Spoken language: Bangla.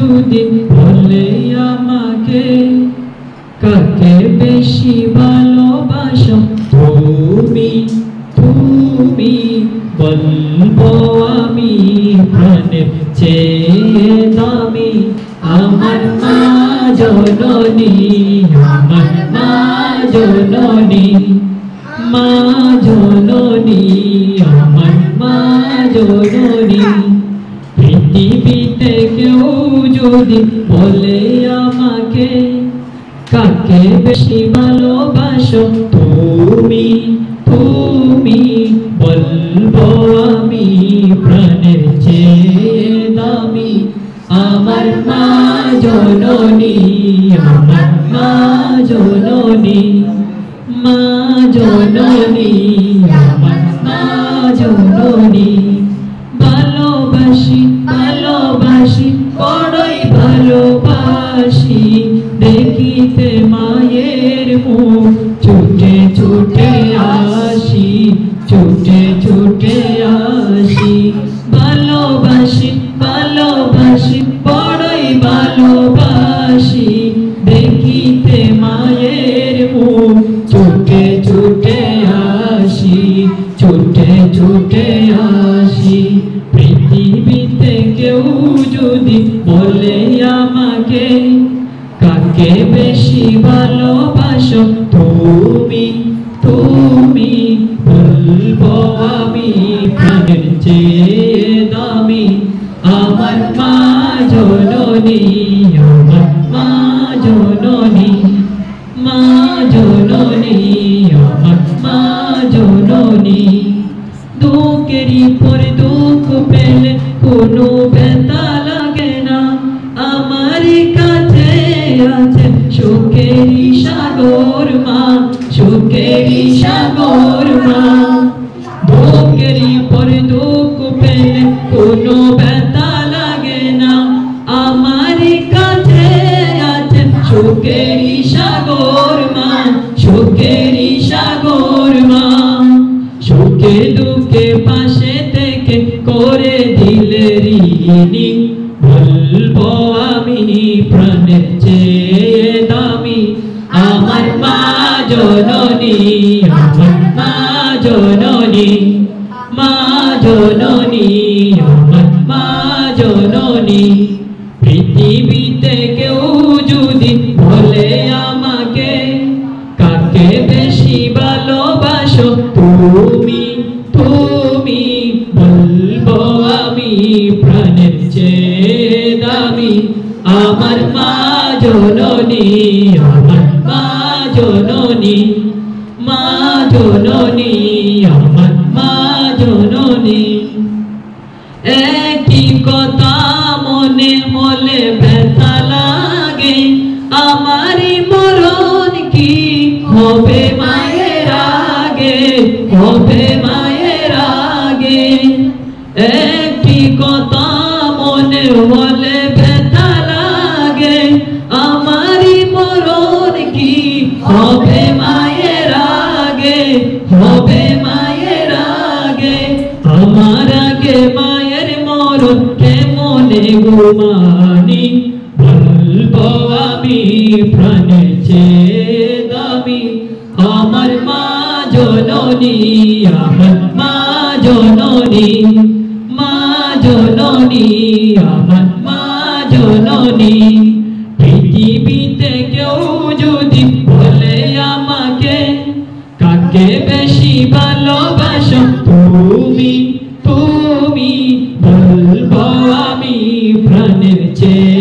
যদি বলে আমাকে কাকে বেশি ভালোবাসো তুমি তুমি বলবো আমি প্রাণের চেয়ে দামি আমার মা জননী আমার মা জননী মা জননী আমার মা জননী পৃথিবীতে কেউ যদি বলে আমাকে কাকে বেশি ভালোবাসো তুমি তুমি বলবো আমি প্রাণের চেয়ে দামি আমার মা জননী আমার মা জননী মা জননী আমার মা জননী ভালোবাসি ভালোবাসি বড়ই ভালোবাসি দেখিতে মায়ের মুখ ছুটে ছুটে আসি ছুটে ছুটে আসি ভালোবাসি ভালোবাসি বড়ই ভালোবাসি দেখিতে মায়ের মুখ ছুটে ছুটে আসি ছুটে ছুটে আসি পৃথিবীতে কেউ যদি বলে আমাকে কাকে বেশি ভালোবাসো তুমি তুমি বলবো আমি প্রাণের চেয়ে দামি আমার মা জননী আমার মা জননী মা জননী আমার মা জননী দুঃখেরই পর দুঃখ পেলে কোনো ব্যথা লাগে না আমার কাছে আছে সুখেরই সাগর মা সুখেরই সাগর মা দুঃখেরই পর দুঃখ পেলে কোনো ব্যথা লাগে না আমার কাছে আছে সুখেরই সাগর মা সুখেরই সাগর মা সুখে দুঃখে পাশে থেকে করে দিলে ঋণী বলবো আমি প্রাণের চেয়ে দামি আমার মা জননী আমার মা জননী মা জননী আমার মা জননী পৃথিবীতে কেউ যদি বলে আমাকে কাকে বেশি ভালোবাসো তুমি তুমি বলবো আমি প্রাণের চেয়ে দামি আমার মা জননী আমার মা জননী মা জননী আমার মা জননী একই কথা মনে হলে ব্যথা লাগে আমারই মরণ কি হবে মায়ের আগে হবে মায়ের আগে একটি কথা মনে হলে ব্যথা লাগে আমারই মরণ কি হবে মায়ের আগে হবে মায়ের আগে আমার আগে মায়ের মরণ কেমনে ঘুমানি বলবো আমি প্রাণের চেয়ে দামি আমার মা জননী আমার মা জননী মা জননী আমার মা জননী পৃথিবীতে কেউ যদি বলে আমাকে কাকে বেশি ভালোবাসো তুমি তুমি বলবো আমি প্রাণের চেয়ে